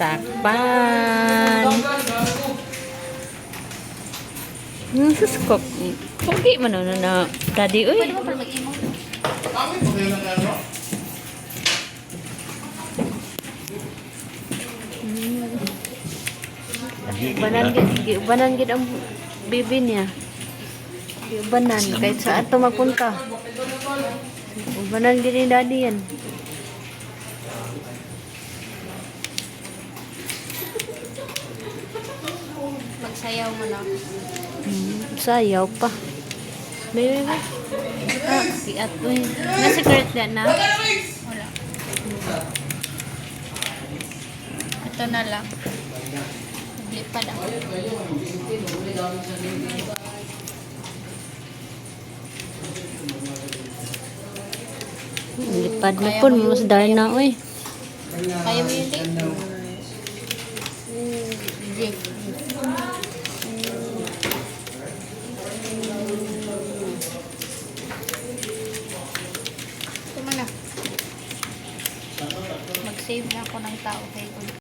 sakpan. Sus ko. Pogi man na daddy uy. Pwede mo pala mag-imo. Giubanan gid ang bibi niya. Giubanan kahit saan to magpunta. Ubanan gid ni daddy yan. Magsayaw mo na. Sayaw pa. Baby, Tiat uy. Na-secret na na. Wala. Ito na lang. Naglipad ako. lipad na po. Mas dahil na, uy. Kaya mo yun din? Jeff. Ito mo na. Mag-save na ako ng tao kay